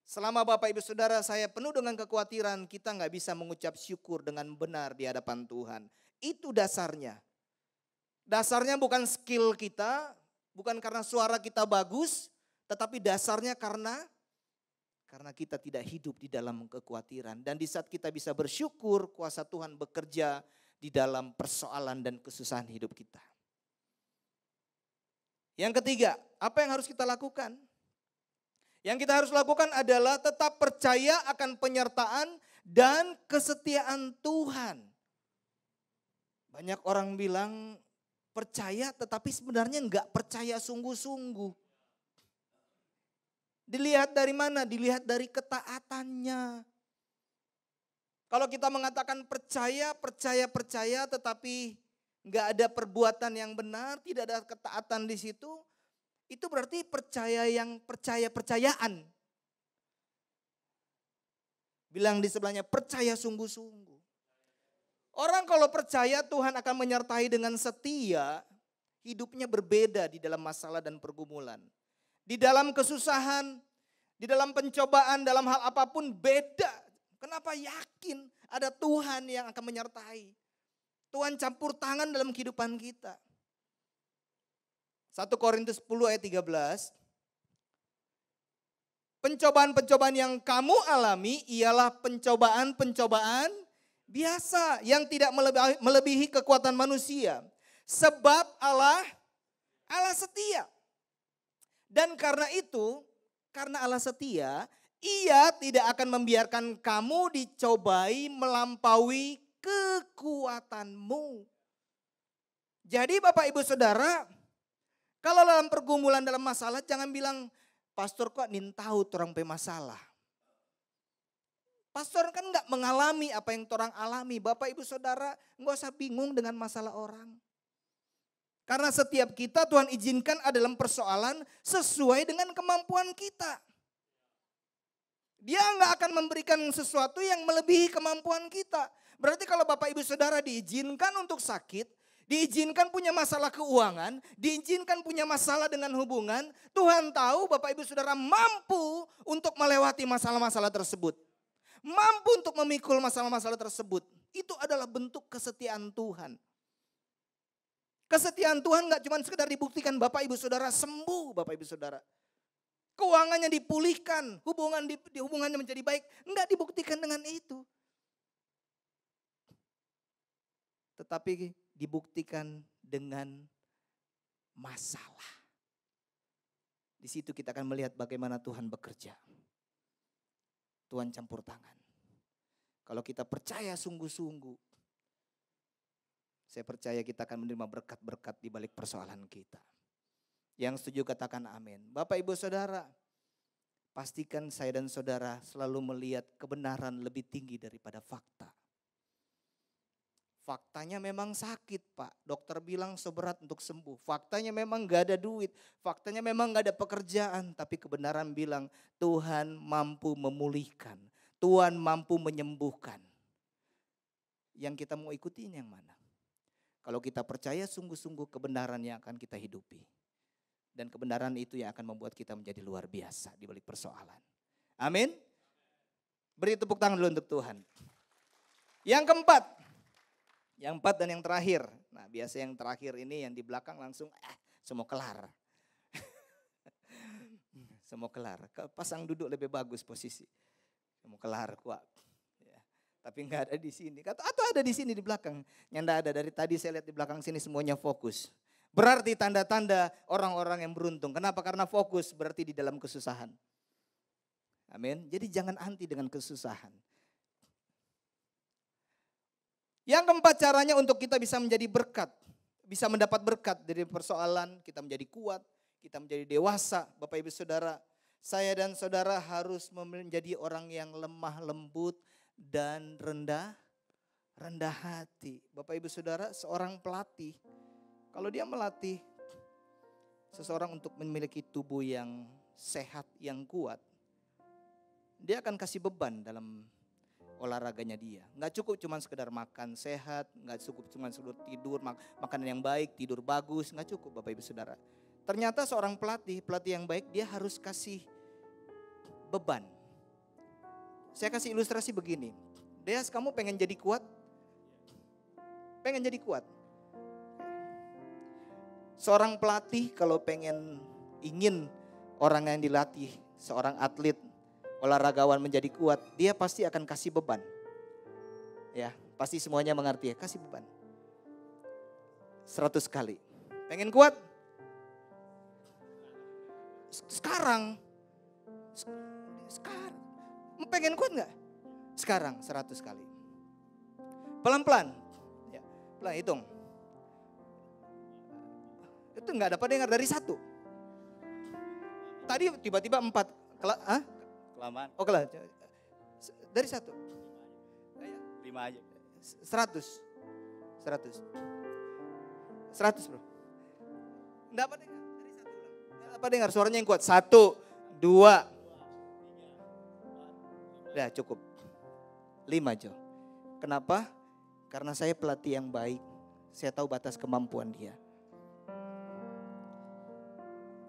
Selama Bapak Ibu Saudara saya penuh dengan kekhawatiran, kita gak bisa mengucap syukur dengan benar di hadapan Tuhan. Itu dasarnya. Dasarnya bukan skill kita, bukan karena suara kita bagus, tetapi dasarnya karena kita tidak hidup di dalam kekhawatiran. Dan di saat kita bisa bersyukur, kuasa Tuhan bekerja di dalam persoalan dan kesusahan hidup kita. Yang ketiga, apa yang harus kita lakukan? Yang kita harus lakukan adalah tetap percaya akan penyertaan dan kesetiaan Tuhan. Banyak orang bilang percaya tetapi sebenarnya enggak percaya sungguh-sungguh. Dilihat dari mana? Dilihat dari ketaatannya. Kalau kita mengatakan percaya tetapi nggak ada perbuatan yang benar, tidak ada ketaatan di situ, itu berarti percaya yang percayaan. Bilang di sebelahnya percaya sungguh-sungguh. Orang kalau percaya Tuhan akan menyertai dengan setia, hidupnya berbeda di dalam masalah dan pergumulan. Di dalam kesusahan, di dalam pencobaan, dalam hal apapun beda. Kenapa? Yakin ada Tuhan yang akan menyertai. Tuhan campur tangan dalam kehidupan kita. 1 Korintus 10 ayat 13. Pencobaan-pencobaan yang kamu alami ialah pencobaan-pencobaan biasa yang tidak melebihi kekuatan manusia. Sebab Allah setia. Dan karena itu, karena Allah setia, Ia tidak akan membiarkan kamu dicobai melampaui kekuatanmu. Jadi Bapak Ibu Saudara, kalau dalam pergumulan dalam masalah jangan bilang, pastor kok nin tahu torang pe masalah. Pastor kan enggak mengalami apa yang torang alami. Bapak Ibu Saudara enggak usah bingung dengan masalah orang. Karena setiap kita Tuhan izinkan ada dalam persoalan sesuai dengan kemampuan kita. Dia enggak akan memberikan sesuatu yang melebihi kemampuan kita. Berarti kalau Bapak Ibu Saudara diizinkan untuk sakit, diizinkan punya masalah keuangan, diizinkan punya masalah dengan hubungan, Tuhan tahu Bapak Ibu Saudara mampu untuk melewati masalah-masalah tersebut. Mampu untuk memikul masalah-masalah tersebut. Itu adalah bentuk kesetiaan Tuhan. Kesetiaan Tuhan gak cuma sekedar dibuktikan Bapak Ibu Saudara sembuh Bapak Ibu Saudara. Keuangannya dipulihkan, hubungannya menjadi baik. Enggak dibuktikan dengan itu. Tetapi dibuktikan dengan masalah. Di situ kita akan melihat bagaimana Tuhan bekerja. Tuhan campur tangan. Kalau kita percaya sungguh-sungguh, saya percaya kita akan menerima berkat-berkat di balik persoalan kita. Yang setuju katakan amin. Bapak Ibu Saudara, pastikan saya dan saudara selalu melihat kebenaran lebih tinggi daripada fakta. Faktanya memang sakit Pak, dokter bilang seberat untuk sembuh. Faktanya memang gak ada duit, faktanya memang gak ada pekerjaan. Tapi kebenaran bilang Tuhan mampu memulihkan, Tuhan mampu menyembuhkan. Yang kita mau ikutin yang mana? Kalau kita percaya sungguh-sungguh kebenaran yang akan kita hidupi. Dan kebenaran itu yang akan membuat kita menjadi luar biasa di balik persoalan. Amin. Beri tepuk tangan dulu untuk Tuhan. Yang keempat. Yang empat dan yang terakhir. Nah biasa yang terakhir ini yang di belakang langsung semua kelar. Semua kelar. Pasang duduk lebih bagus posisi. Semua kelar kuat. Ya. Tapi enggak ada di sini. Atau ada di sini di belakang. Yang enggak ada dari tadi saya lihat di belakang sini semuanya fokus. Berarti tanda-tanda orang-orang yang beruntung. Kenapa? Karena fokus berarti di dalam kesusahan. Amin. Jadi jangan anti dengan kesusahan. Yang keempat caranya untuk kita bisa menjadi berkat. Bisa mendapat berkat dari persoalan, kita menjadi kuat, kita menjadi dewasa. Bapak Ibu Saudara, saya dan saudara harus menjadi orang yang lemah lembut dan rendah hati. Bapak Ibu Saudara, seorang pelatih, kalau dia melatih seseorang untuk memiliki tubuh yang sehat, yang kuat, dia akan kasih beban dalam olahraganya dia. Nggak cukup cuma sekedar makan sehat, nggak cukup cuma sekedar tidur, makanan yang baik, tidur bagus, nggak cukup Bapak Ibu Saudara. Ternyata seorang pelatih yang baik dia harus kasih beban. Saya kasih ilustrasi begini. Deas, kamu pengen jadi kuat? Pengen jadi kuat? Seorang pelatih kalau ingin orang yang dilatih, seorang atlet, olahragawan menjadi kuat, dia pasti akan kasih beban. Ya, pasti semuanya mengerti ya, kasih beban. 100 kali. Pengen kuat? Sekarang. Pengen kuat gak? Sekarang 100 kali. Pelan-pelan. Ya, pelan hitung. Itu gak dapat dengar dari 1. Tadi tiba-tiba 4. Kelamaan. Oh kelar. Dari 1. 5 aja. 100 bro. Enggak apa dengar. Dari 1 ulang. Enggak apa dengar suaranya yang kuat. 1, 2. Udah cukup. 5 Jo. Kenapa? Karena saya pelatih yang baik. Saya tahu batas kemampuan dia.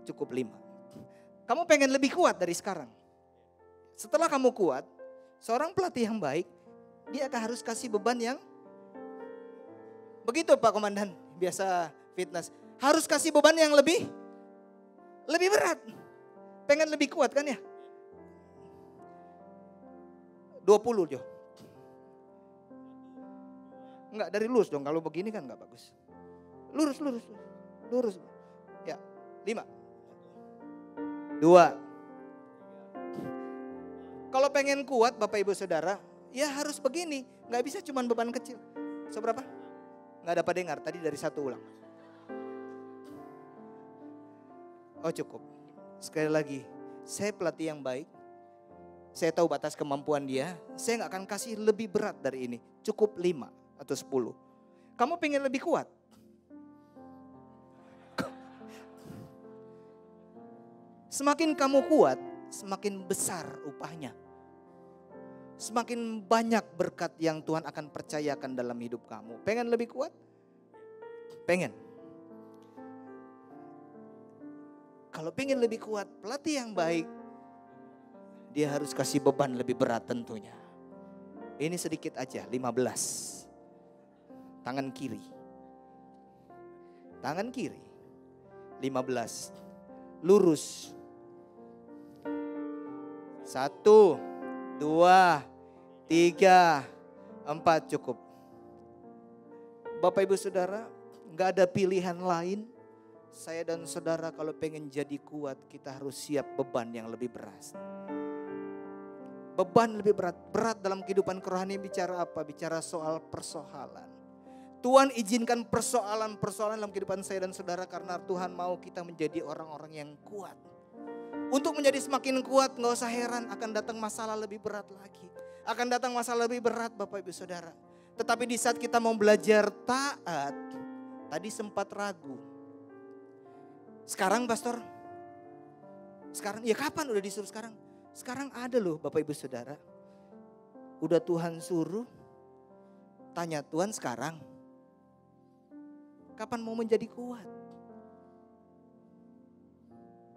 Cukup 5. Kamu pengen lebih kuat dari sekarang. Setelah kamu kuat, seorang pelatih yang baik, dia akan harus kasih beban yang begitu Pak Komandan, biasa fitness. Harus kasih beban yang lebih berat. Pengen lebih kuat kan ya? 20 Jo. Enggak, dari lurus dong, kalau begini kan enggak bagus. Lurus. Ya, 5. 2. Kalau pengen kuat Bapak Ibu Saudara, ya harus begini. Gak bisa cuma beban kecil. Seberapa? Gak dapat dengar, tadi dari 1 ulang. Oh cukup. Sekali lagi, saya pelatih yang baik. Saya tahu batas kemampuan dia. Saya gak akan kasih lebih berat dari ini. Cukup 5 atau 10. Kamu pengen lebih kuat? Semakin kamu kuat, semakin besar upahnya. Semakin banyak berkat yang Tuhan akan percayakan dalam hidup kamu. Pengen lebih kuat? Pengen. Kalau pengen lebih kuat, pelatih yang baik, dia harus kasih beban lebih berat tentunya. Ini sedikit aja, 15. Tangan kiri. 15. Lurus. 1, 2, 3, 4 cukup. Bapak Ibu Saudara, gak ada pilihan lain. Saya dan saudara kalau pengen jadi kuat, kita harus siap beban yang lebih berat. Beban lebih berat. Berat dalam kehidupan kerohanian bicara apa? Bicara soal persoalan. Tuhan izinkan persoalan-persoalan dalam kehidupan saya dan saudara karena Tuhan mau kita menjadi orang-orang yang kuat. Untuk menjadi semakin kuat, gak usah heran akan datang masalah lebih berat lagi. Akan datang masalah lebih berat Bapak Ibu Saudara. Tetapi di saat kita mau belajar taat, tadi sempat ragu. Sekarang pastor, sekarang ya kapan udah disuruh sekarang? Sekarang ada loh Bapak Ibu Saudara. Udah Tuhan suruh, tanya Tuhan sekarang. Kapan mau menjadi kuat?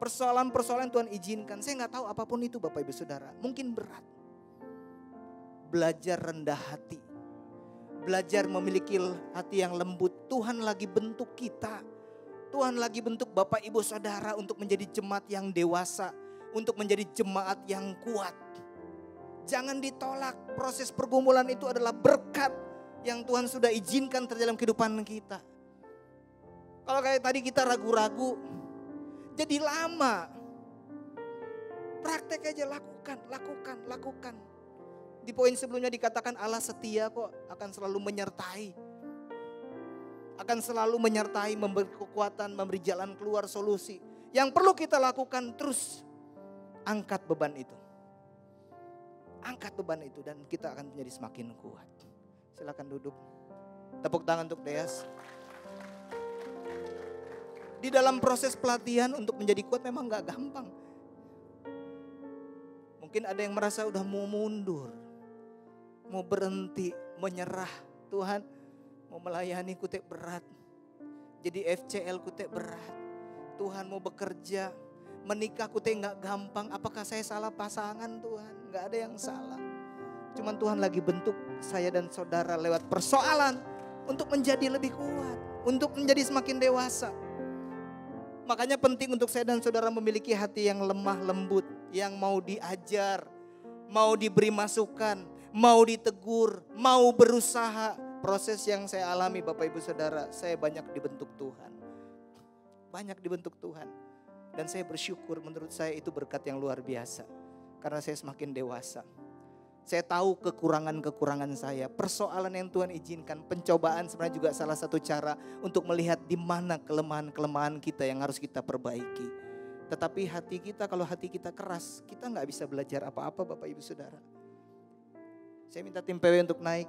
Persoalan-persoalan Tuhan izinkan. Saya gak tahu apapun itu Bapak Ibu Saudara. Mungkin berat. Belajar rendah hati. Belajar memiliki hati yang lembut. Tuhan lagi bentuk kita. Tuhan lagi bentuk Bapak Ibu Saudara untuk menjadi jemaat yang dewasa. Untuk menjadi jemaat yang kuat. Jangan ditolak. Proses pergumulan itu adalah berkat yang Tuhan sudah izinkan terjadi dalam kehidupan kita. Kalau kayak tadi kita ragu-ragu, jadi lama. Praktek aja, lakukan. Di poin sebelumnya dikatakan Allah setia kok, akan selalu menyertai. Akan selalu menyertai, memberi kekuatan, memberi jalan keluar, solusi. Yang perlu kita lakukan terus, angkat beban itu. Angkat beban itu dan kita akan menjadi semakin kuat. Silakan duduk. Tepuk tangan untuk Deas. Di dalam proses pelatihan untuk menjadi kuat memang gak gampang. Mungkin ada yang merasa udah mau mundur. Mau berhenti, menyerah. Tuhan mau melayani kutek berat. Jadi FCL kutek berat. Tuhan mau bekerja. Menikah kutek gak gampang. Apakah saya salah pasangan Tuhan? Gak ada yang salah. Cuman Tuhan lagi bentuk saya dan saudara lewat persoalan. Untuk menjadi lebih kuat. Untuk menjadi semakin dewasa. Makanya penting untuk saya dan saudara memiliki hati yang lemah lembut. Yang mau diajar. Mau diberi masukan. Mau ditegur, mau berusaha. Proses yang saya alami Bapak Ibu Saudara, saya banyak dibentuk Tuhan. Banyak dibentuk Tuhan. Dan saya bersyukur, menurut saya itu berkat yang luar biasa. Karena saya semakin dewasa. Saya tahu kekurangan-kekurangan saya. Persoalan yang Tuhan izinkan, pencobaan sebenarnya juga salah satu cara untuk melihat di mana kelemahan-kelemahan kita yang harus kita perbaiki. Tetapi hati kita, kalau hati kita keras, kita gak bisa belajar apa-apa Bapak Ibu Saudara. Saya minta tim PW untuk naik.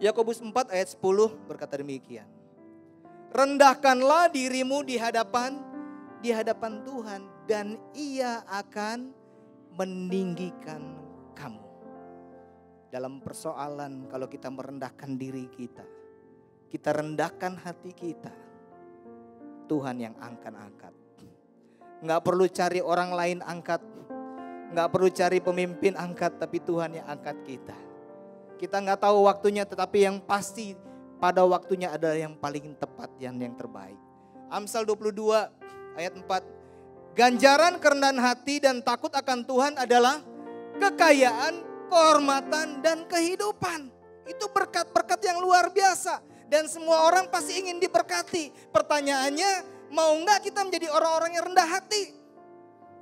Yakobus 4 ayat 10 berkata demikian. Rendahkanlah dirimu di hadapan Tuhan dan Ia akan meninggikan kamu. Dalam persoalan kalau kita merendahkan diri kita rendahkan hati kita, Tuhan yang angkat. Nggak perlu cari orang lain angkat. Nggak perlu cari pemimpin angkat, tapi Tuhan yang angkat kita. Kita nggak tahu waktunya, tetapi yang pasti pada waktunya adalah yang paling tepat, yang terbaik. Amsal 22 ayat 4. Ganjaran kerendahan hati dan takut akan Tuhan adalah kekayaan, kehormatan, dan kehidupan. Itu berkat-berkat yang luar biasa. Dan semua orang pasti ingin diberkati. Pertanyaannya, mau nggak kita menjadi orang-orang yang rendah hati?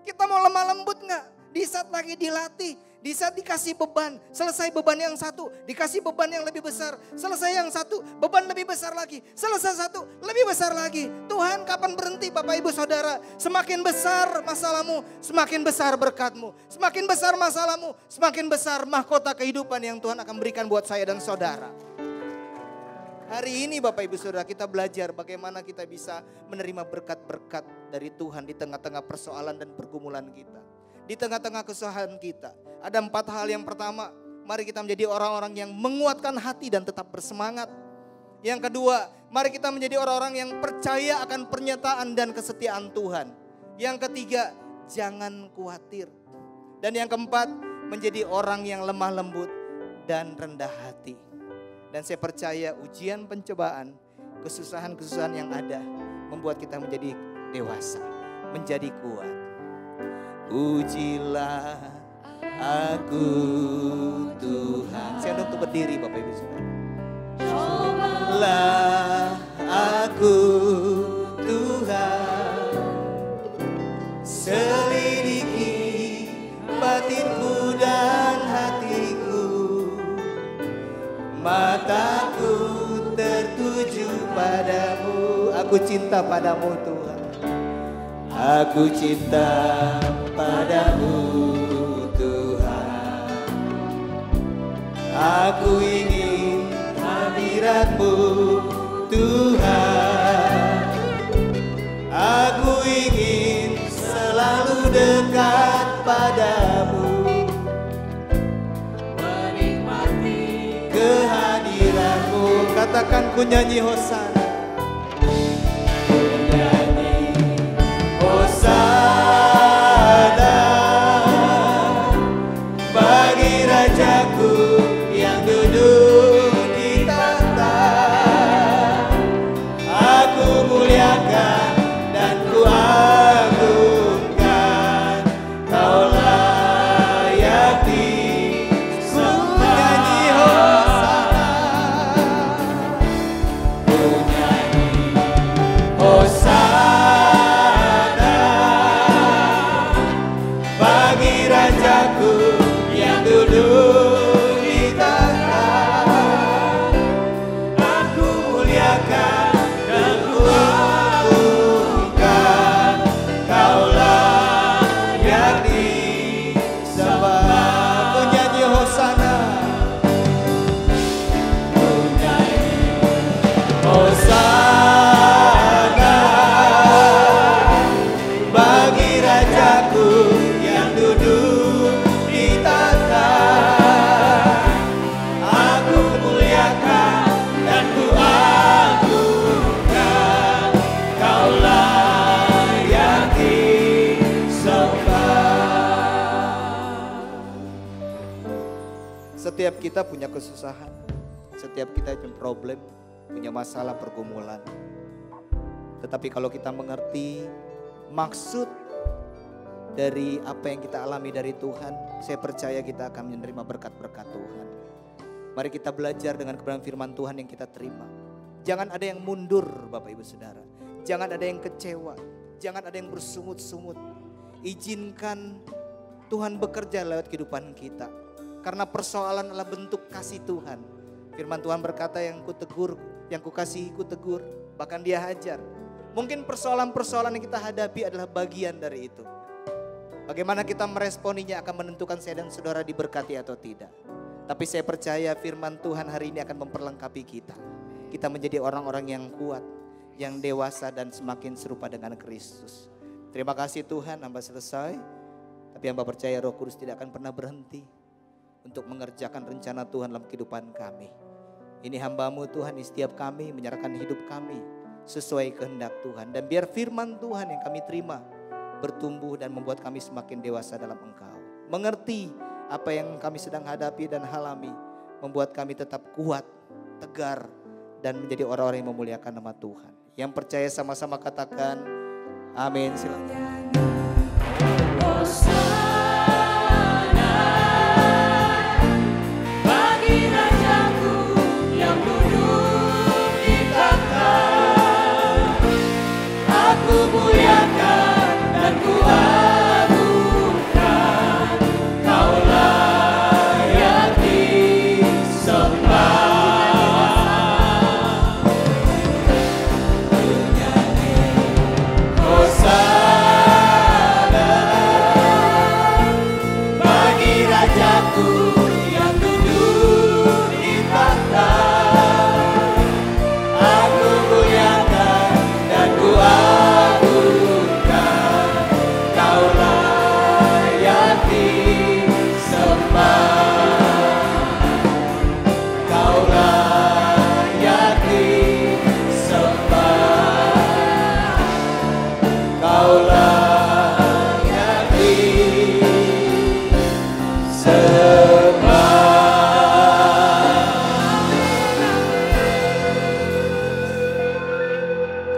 Kita mau lemah lembut nggak? Di saat lagi dilatih, di saat dikasih beban, selesai beban yang satu, dikasih beban yang lebih besar, selesai yang satu, beban lebih besar lagi, selesai satu, lebih besar lagi. Tuhan kapan berhenti Bapak Ibu Saudara? Semakin besar masalahmu, semakin besar berkatmu. Semakin besar masalahmu, semakin besar mahkota kehidupan yang Tuhan akan berikan buat saya dan saudara. Hari ini Bapak Ibu Saudara kita belajar bagaimana kita bisa menerima berkat-berkat dari Tuhan di tengah-tengah persoalan dan pergumulan kita. Di tengah-tengah kesusahan kita. Ada 4 hal. Yang pertama, mari kita menjadi orang-orang yang menguatkan hati dan tetap bersemangat. Yang kedua, mari kita menjadi orang-orang yang percaya akan pernyataan dan kesetiaan Tuhan. Yang ketiga, jangan khawatir. Dan yang keempat, menjadi orang yang lemah lembut dan rendah hati. Dan saya percaya ujian pencobaan, kesusahan-kesusahan yang ada membuat kita menjadi dewasa, menjadi kuat. Pujilah aku Tuhan. Saya untuk berdiri Bapak Ibu Saudara. Cobalah aku Tuhan, selidiki batinku dan hatiku, mataku tertuju padamu. Aku cinta padamu Tuhan, aku cinta padamu Tuhan. Aku ingin hadirat-Mu Tuhan. Aku ingin selalu dekat padamu, menikmati kehadiran-Mu. Katakan ku nyanyi hosana. Ku nyanyi hosana bagi Rajaku yang duduk di tahta. Aku muliakan dan ku agungkan, Kau layak disembah. Ku nyanyi hosana bagi Rajaku yang duduk di tahta. Aku muliakan dan ku agungkan, Kau layak disembah. Ku nyanyi hosana. Ku nyanyi hosana bagi Rajaku yang duduk di tahta. Aku muliakan dan ku agungkan, Kau layak disembah. Setiap kita punya kesusahan, setiap kita punya problem, punya masalah pergumulan. Tetapi kalau kita mengerti maksud dari apa yang kita alami dari Tuhan, saya percaya kita akan menerima berkat-berkat Tuhan. Mari kita belajar dengan kebenaran firman Tuhan yang kita terima. Jangan ada yang mundur Bapak Ibu Saudara. Jangan ada yang kecewa. Jangan ada yang bersungut-sungut. Izinkan Tuhan bekerja lewat kehidupan kita. Karena persoalan adalah bentuk kasih Tuhan. Firman Tuhan berkata, yang ku tegur, yang ku kasihi ku tegur, bahkan dia hajar. Mungkin persoalan-persoalan yang kita hadapi adalah bagian dari itu. Bagaimana kita meresponinya akan menentukan saya dan saudara diberkati atau tidak. Tapi saya percaya firman Tuhan hari ini akan memperlengkapi kita. Kita menjadi orang-orang yang kuat, yang dewasa dan semakin serupa dengan Kristus. Terima kasih Tuhan, hamba selesai. Tapi hamba percaya Roh Kudus tidak akan pernah berhenti untuk mengerjakan rencana Tuhan dalam kehidupan kami. Ini hamba-Mu Tuhan, di setiap kami menyerahkan hidup kami sesuai kehendak Tuhan. Dan biar firman Tuhan yang kami terima bertumbuh dan membuat kami semakin dewasa dalam Engkau. Mengerti apa yang kami sedang hadapi dan alami, membuat kami tetap kuat, tegar, dan menjadi orang-orang yang memuliakan nama Tuhan. Yang percaya sama-sama katakan amin. Silakan.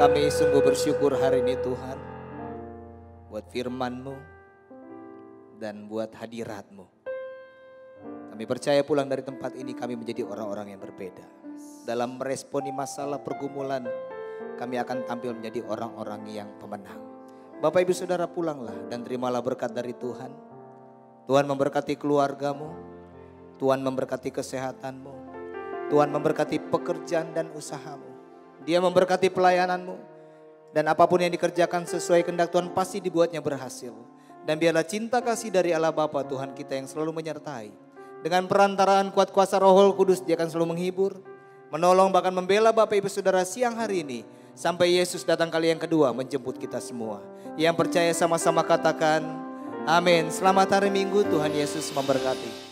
Kami sungguh bersyukur hari ini Tuhan buat firman-Mu dan buat hadirat-Mu. Kami percaya pulang dari tempat ini kami menjadi orang-orang yang berbeda. Dalam meresponi masalah pergumulan, kami akan tampil menjadi orang-orang yang pemenang. Bapak Ibu Saudara, pulanglah dan terimalah berkat dari Tuhan. Tuhan memberkati keluargamu, Tuhan memberkati kesehatanmu, Tuhan memberkati pekerjaan dan usahamu. Dia memberkati pelayananmu, dan apapun yang dikerjakan sesuai kehendak Tuhan pasti dibuatnya berhasil. Dan biarlah cinta kasih dari Allah Bapa Tuhan kita yang selalu menyertai. Dengan perantaraan kuat kuasa Roh Kudus, Dia akan selalu menghibur, menolong, bahkan membela Bapak Ibu Saudara siang hari ini. Sampai Yesus datang kali yang kedua menjemput kita semua. Yang percaya sama-sama katakan amin. Selamat hari Minggu, Tuhan Yesus memberkati.